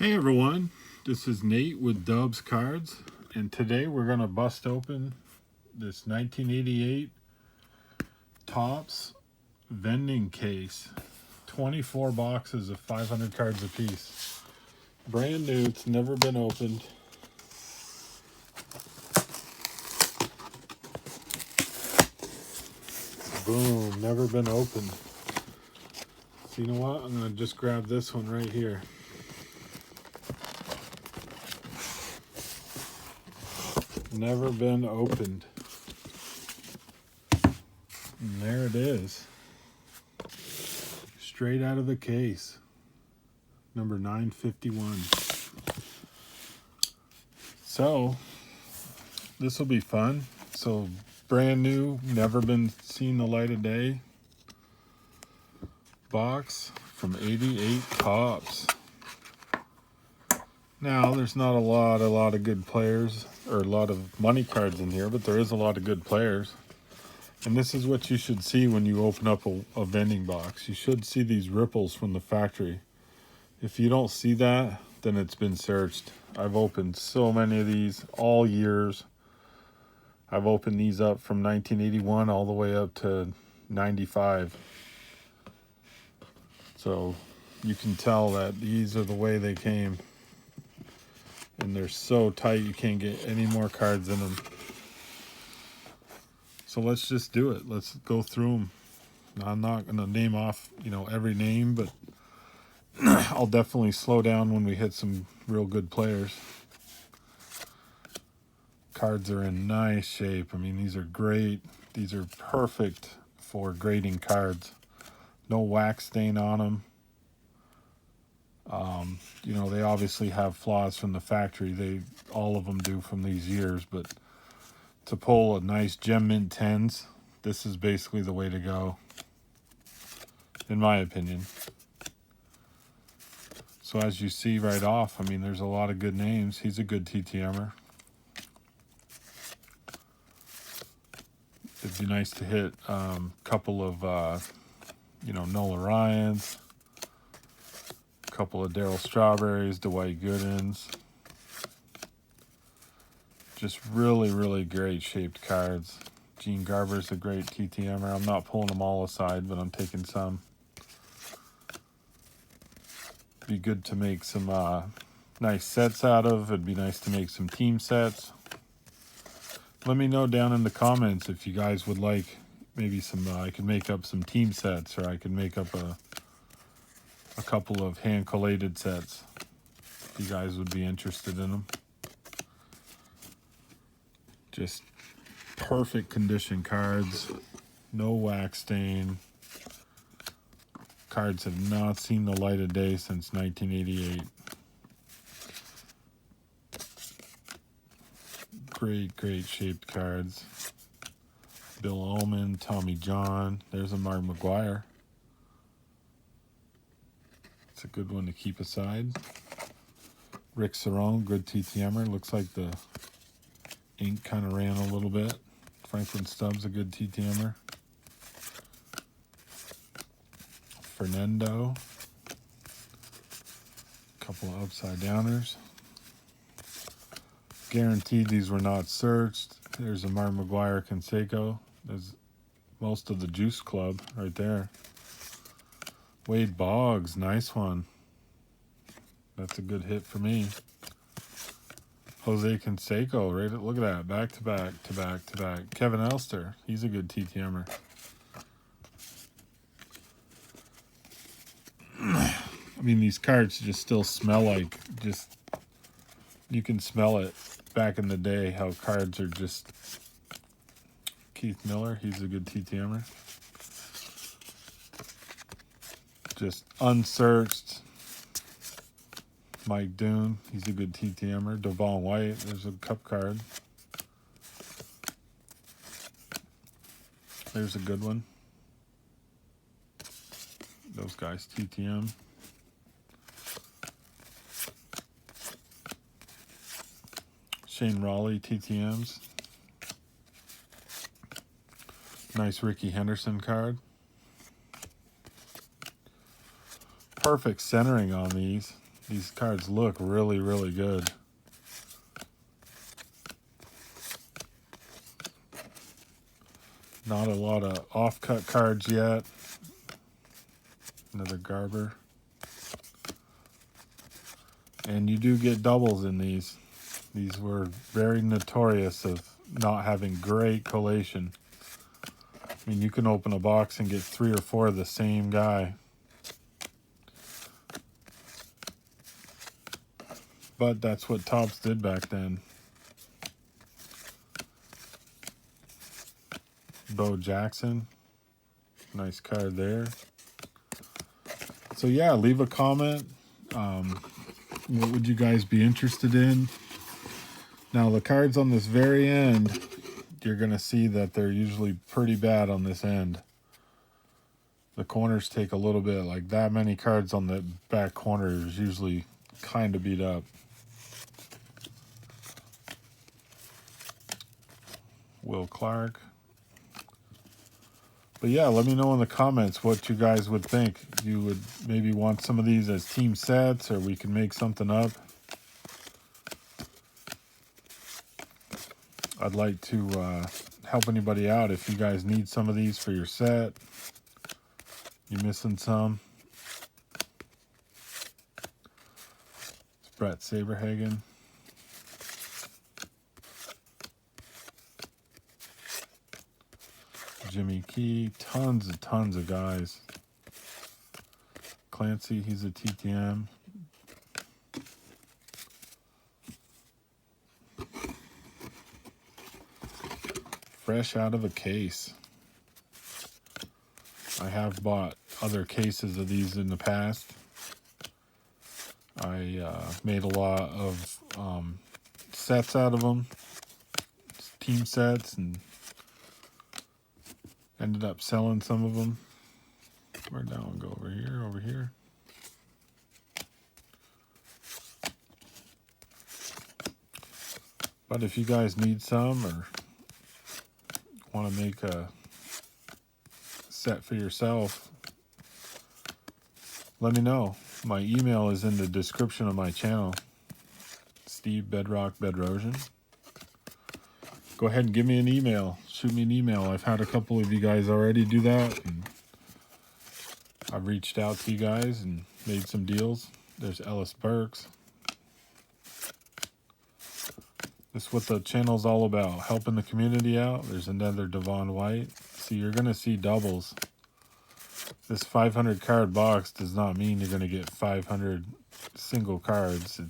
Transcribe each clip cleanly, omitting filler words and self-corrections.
Hey everyone, this is Nate with Dubs Cards, and today we're going to bust open this 1988 Topps vending case. 24 boxes of 500 cards apiece. Brand new, it's never been opened. Boom, never been opened. So you know what, I'm going to just grab this one right here. Never been opened. And there it is. Straight out of the case. Number 951. So, this will be fun. So, brand new, never been seen the light of day. Box from 88 Topps. Now, there's not a lot of good players or a lot of money cards in here, but there is a lot of good players. And this is what you should see when you open up a vending box. You should see these ripples from the factory. If you don't see that, then it's been searched. I've opened so many of these all years. I've opened these up from 1981 all the way up to 95. So you can tell that these are the way they came. And they're so tight you can't get any more cards in them. So let's just do it. Let's go through them. I'm not going to name off, every name, but I'll definitely slow down when we hit some real good players. Cards are in nice shape. I mean, these are great. These are perfect for grading cards. No wax stain on them. They obviously have flaws from the factory. All of them do from these years, but to pull a nice gem mint 10s, this is basically the way to go, in my opinion. So as you see right off, I mean, there's a lot of good names. He's a good TTMer. It'd be nice to hit a couple of, Nola Ryans, a couple of Darryl Strawberries, Dwight Goodins. Just really, really great shaped cards. Gene Garber's a great TTMer. I'm not pulling them all aside, but I'm taking some. Be good to make some nice sets out of. It'd be nice to make some team sets. Let me know down in the comments if you guys would like maybe some, I could make up some team sets, or I could make up a couple of hand collated sets. If you guys would be interested in them. Just perfect condition cards. No wax stain. Cards have not seen the light of day since 1988. Great shaped cards. Bill Ullman, Tommy John. There's a Mark McGuire. It's a good one to keep aside. Rick Cerrone, good TTMer. Looks like the ink kind of ran a little bit. Franklin Stubbs, a good TTMer. Fernando. Couple of upside downers. Guaranteed these were not searched. There's a Mark McGuire Canseco. There's most of the Juice Club right there. Wade Boggs, nice one. That's a good hit for me. Jose Canseco, right? Look at that, back to back. Kevin Elster, he's a good TTMer. I mean, these cards just still smell like, you can smell it back in the day, how cards are just. Keith Miller, he's a good TTMer. Just unsearched. Mike Doon, he's a good TTMer. Devon White, there's a cup card. There's a good one. Those guys, TTM. Shane Raleigh, TTMs. Nice Ricky Henderson card. Perfect centering on these. These cards look really, really good. Not a lot of off-cut cards yet. Another Garber. And you do get doubles in these. These were very notorious of not having great collation. I mean, you can open a box and get 3 or 4 of the same guy. But that's what Topps did back then. Bo Jackson. Nice card there. So yeah, leave a comment. What would you guys be interested in? Now the cards on this very end, you're going to see that they're usually pretty bad on this end. The corners take a little bit, like that many cards on the back corner is usually kind of beat up. Will Clark. But yeah, let me know in the comments what you guys would think. You would maybe want some of these as team sets, or we can make something up. I'd like to help anybody out if you guys need some of these for your set. You missing some? It's Brett Saberhagen. Jimmy Key, tons of guys. Clancy, he's a TTM. Fresh out of a case. I have bought other cases of these in the past. I made a lot of sets out of them, team sets, and ended up selling some of them. Where'd that one go? Over here, over here. But if you guys need some or want to make a set for yourself, let me know. My email is in the description of my channel. Steve Bedrock Bedrosian. Go ahead and give me an email. Shoot me an email. I've had a couple of you guys already do that, and I've reached out to you guys and made some deals. There's Ellis Burks. This is what the channel's all about, helping the community out. There's another Devon White. See, you're going to see doubles. This 500 card box does not mean you're going to get 500 single cards.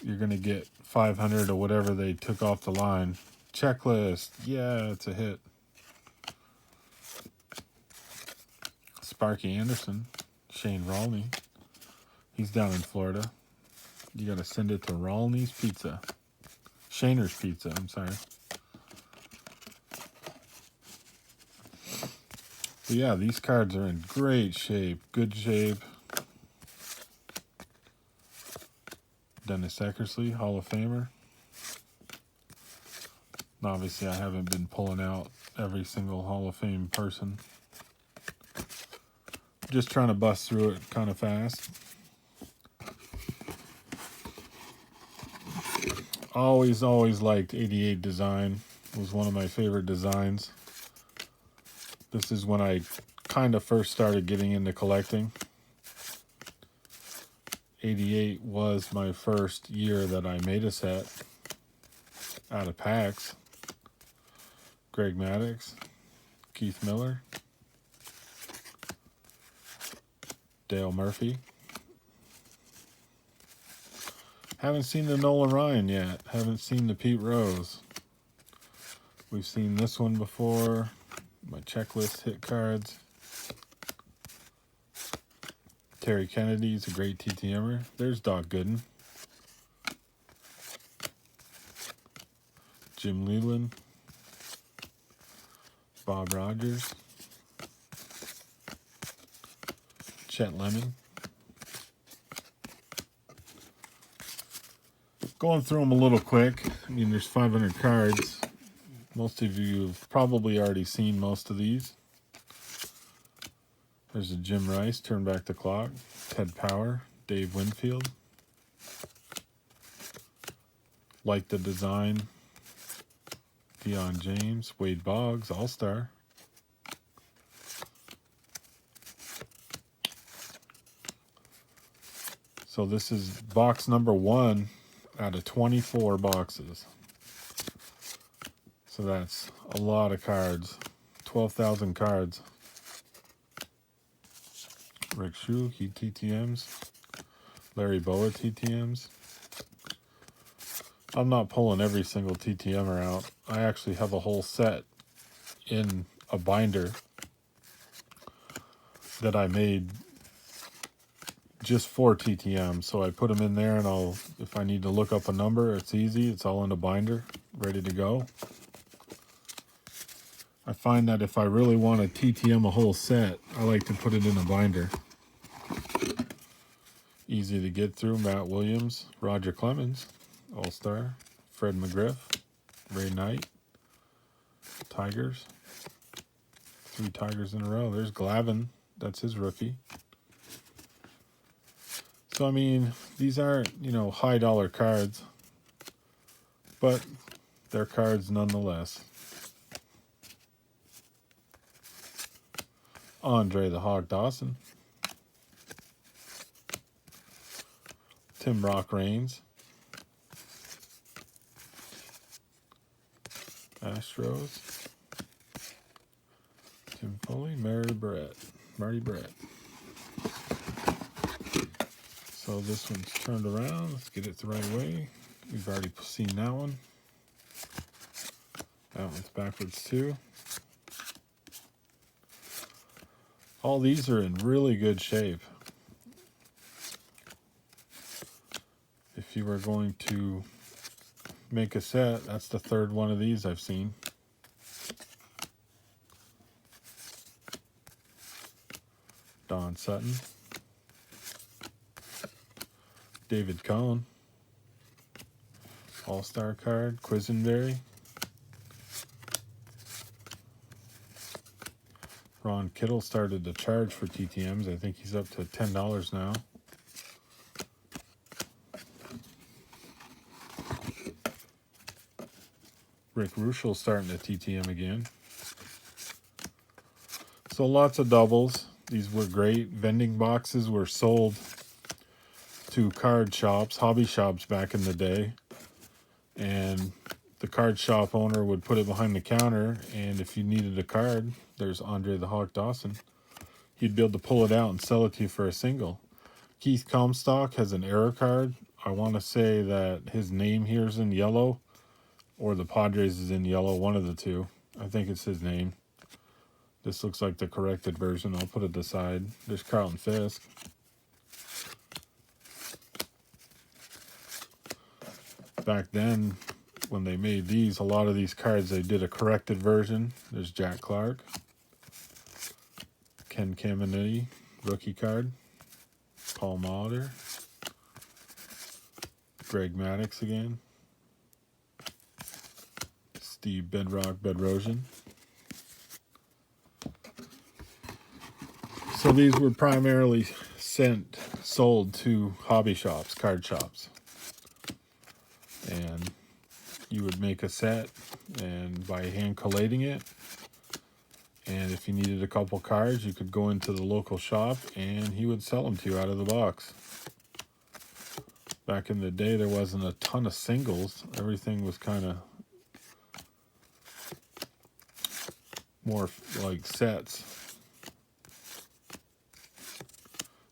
You're going to get 500 or whatever they took off the line. Checklist. Yeah, it's a hit. Sparky Anderson. Shane Rolney. He's down in Florida. You got to send it to Rolney's Pizza. Shaner's Pizza, I'm sorry. But yeah, these cards are in great shape. Good shape. Dennis Eckersley, Hall of Famer. Obviously, I haven't been pulling out every single Hall of Fame person. Just trying to bust through it kind of fast. Always liked 88 design. It was one of my favorite designs. This is when I kind of first started getting into collecting. 88 was my first year that I made a set out of packs. Greg Maddux, Keith Miller, Dale Murphy. Haven't seen the Nolan Ryan yet. Haven't seen the Pete Rose. We've seen this one before. My checklist hit cards. Terry Kennedy's a great TTMer. There's Doc Gooden. Jim Leland. Bob Rogers. Chet Lemon. Going through them a little quick. I mean, there's 500 cards. Most of you have probably already seen most of these. There's a Jim Rice, Turn Back the Clock. Ted Power, Dave Winfield. Like the design. Deion James, Wade Boggs, All-Star. So this is box number 1 out of 24 boxes. So that's a lot of cards. 12,000 cards. Rick Schuh, he TTMs. Larry Boa TTMs. I'm not pulling every single TTMer out. I actually have a whole set in a binder that I made just for TTM. So I put them in there, and if I need to look up a number, it's easy. It's all in a binder, ready to go. I find that if I really want to TTM a whole set, I like to put it in a binder. Easy to get through. Matt Williams, Roger Clemens, All-Star, Fred McGriff, Ray Knight, Tigers. 3 Tigers in a row. There's Glavin. That's his rookie. So, I mean, these aren't, high dollar cards, but they're cards nonetheless. Andre the Hawk Dawson. Tim Rock Reigns. Astros. Tim Foley, Marty Brett. So this one's turned around. Let's get it the right way. We've already seen that one. That one's backwards too. All these are in really good shape. If you were going to make a set, that's the 3rd one of these I've seen. Don Sutton. David Cohn. All-Star card. Quisenberry. Ron Kittle started to charge for TTMs. I think he's up to $10 now. Rick Ruschel starting to TTM again. So lots of doubles. These were great. Vending boxes were sold to card shops, hobby shops back in the day. And the card shop owner would put it behind the counter, and if you needed a card, there's Andre the Hawk Dawson, he'd be able to pull it out and sell it to you for a single. Keith Comstock has an error card. I want to say that his name here is in yellow, or the Padres is in yellow, one of the two. I think it's his name. This looks like the corrected version. I'll put it aside. There's Carlton Fisk. Back then, when they made these, a lot of these cards, they did a corrected version. There's Jack Clark. Ken Caminiti, rookie card. Paul Molitor. Greg Maddux again. Steve Bedrock Bedrosian. So these were primarily sold to hobby shops, card shops. And you would make a set and by hand collating it. And if you needed a couple cards, you could go into the local shop and he would sell them to you out of the box. Back in the day, there wasn't a ton of singles. Everything was kind of more like sets.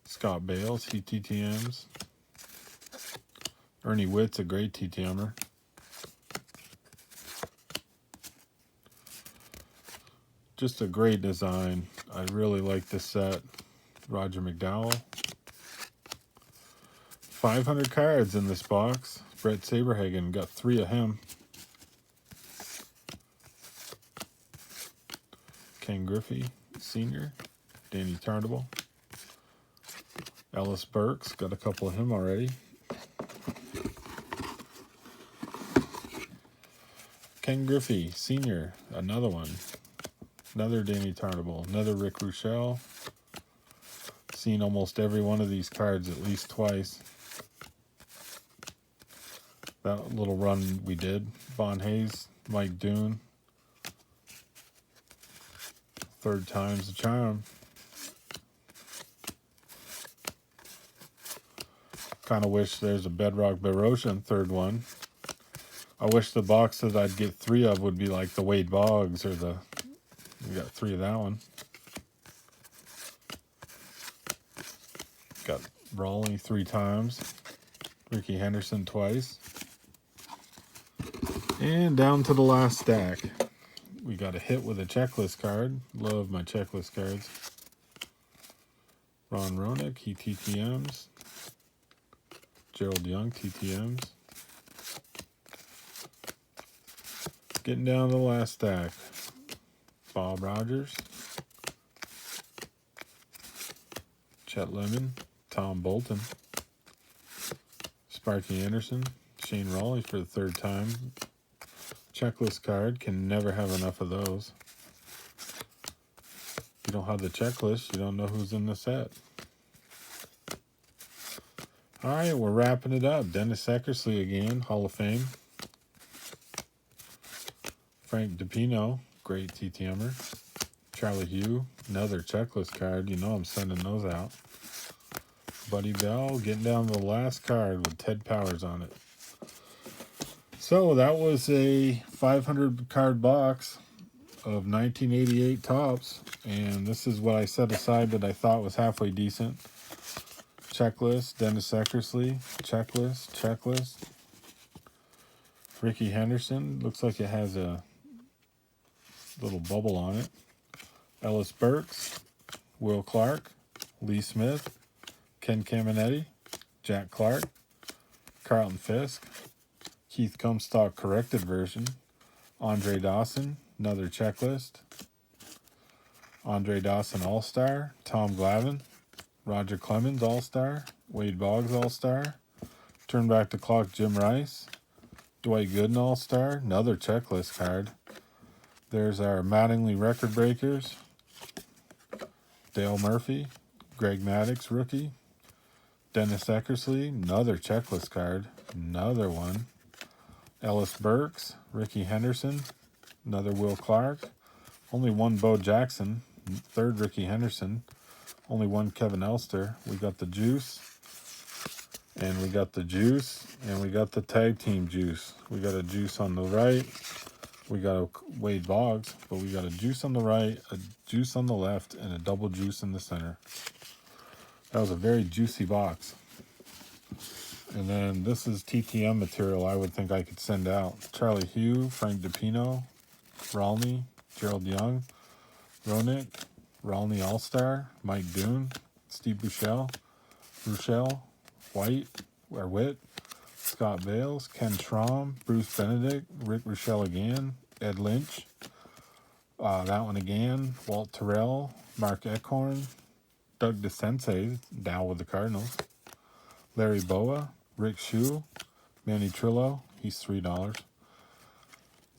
Scott Bales, he TTMs. Ernie Witt's a great TTMer. Just a great design. I really like this set. Roger McDowell. 500 cards in this box. Brett Saberhagen, got 3 of him. Ken Griffey, Sr. Danny Tarnable. Ellis Burks, got a couple of him already. Ken Griffey, Sr., another one. Another Danny Tarnable. Another Rick Ruschel. seen almost every one of these cards at least twice. That little run we did. Von Hayes, Mike Doon. Third time's the charm. Kind of wish there's a Bedrock Baroshan third one. I wish the box that I'd get 3 of would be like the Wade Boggs or the... We got 3 of that one. Got Raleigh 3 times. Ricky Henderson twice. And down to the last stack. We got a hit with a checklist card. Love my checklist cards. Ron Ronick, he TTMs. Gerald Young, TTMs. Getting down to the last stack. Bob Rogers. Chet Lemon. Tom Bolton. Sparky Anderson. Shane Raleigh for the 3rd time. Checklist card. Can never have enough of those. If you don't have the checklist, you don't know who's in the set. All right, we're wrapping it up. Dennis Eckersley again, Hall of Fame. Frank DiPino, great TTMer. Charlie Hugh, another checklist card. You know I'm sending those out. Buddy Bell, getting down to the last card with Ted Powers on it. So that was a 500 card box of 1988 Topps. And this is what I set aside that I thought was halfway decent. Checklist, Dennis Eckersley, checklist. Ricky Henderson, looks like it has a little bubble on it. Ellis Burks, Will Clark, Lee Smith, Ken Caminetti, Jack Clark, Carlton Fisk, Keith Comstock corrected version, Andre Dawson, another checklist, Andre Dawson All-Star, Tom Glavine, Roger Clemens All-Star, Wade Boggs All-Star, Turn Back the Clock Jim Rice, Dwight Gooden All-Star, another checklist card. There's our Mattingly Record Breakers, Dale Murphy, Greg Maddux Rookie, Dennis Eckersley, another checklist card, another one. Ellis Burks, Ricky Henderson, another Will Clark, only one Bo Jackson, 3rd Ricky Henderson, only one Kevin Elster. We got the Juice, and we got the Juice, and we got the Tag Team Juice. We got a Juice on the right, we got a Wade Boggs, but we got a Juice on the right, a Juice on the left, and a double Juice in the center. That was a very juicy box. And then this is TTM material I would think I could send out. Charlie Hugh, Frank DiPino, Raleigh, Gerald Young, Ronick, Raleigh All-Star, Mike Doon, Steve Rochelle, Witt, Scott Bales, Ken Traum, Bruce Benedict, Rick Rochelle again, Ed Lynch, that one again, Walt Terrell, Mark Eckhorn, Doug DeSensei, down with the Cardinals, Larry Boa, Rick Shue, Manny Trillo, he's $3.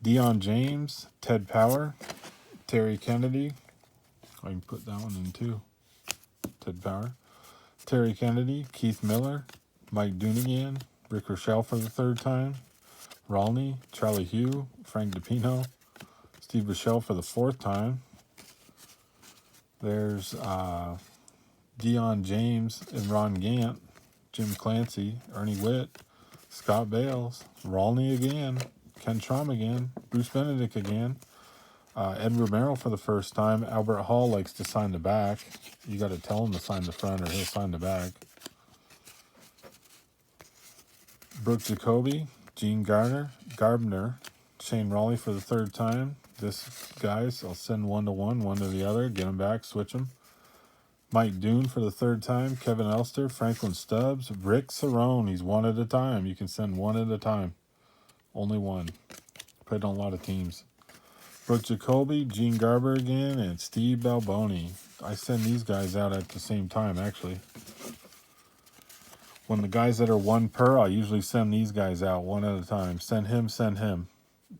Deion James, Ted Power, Terry Kennedy, I can put that one in too, Ted Power, Terry Kennedy, Keith Miller, Mike Doonigan, Rick Rochelle for the 3rd time, Raleigh, Charlie Hugh, Frank DiPino, Steve Rochelle for the 4th time. There's Deion James and Ron Gant, Jim Clancy, Ernie Witt, Scott Bales, Raleigh again, Ken Traum again, Bruce Benedict again, Ed Romero for the 1st time. Albert Hall likes to sign the back. You got to tell him to sign the front or he'll sign the back. Brooke Jacoby, Gene Garbner, Shane Raleigh for the 3rd time. This, guys, I'll send one to one, one to the other, get them back, switch them. Mike Doon for the 3rd time, Kevin Elster, Franklin Stubbs, Rick Cerrone. He's one at a time. You can send one at a time. Only one. Played on a lot of teams. Brooke Jacoby, Gene Garber again, and Steve Balboni. I send these guys out at the same time, actually. When the guys that are one per, I usually send these guys out one at a time. Send him.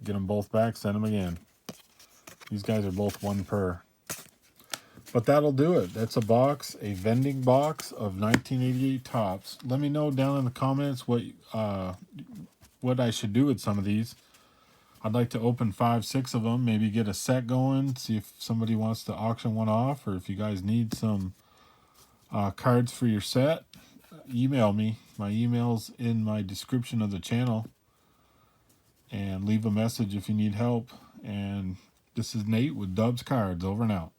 Get them both back, send them again. These guys are both one per. But that'll do it. That's a box, a vending box of 1988 tops. Let me know down in the comments what I should do with some of these. I'd like to open 5, 6 of them, maybe get a set going, see if somebody wants to auction one off, or if you guys need some cards for your set, email me. My email's in my description of the channel, and leave a message if you need help. And this is Nate with Dubs Cards, over and out.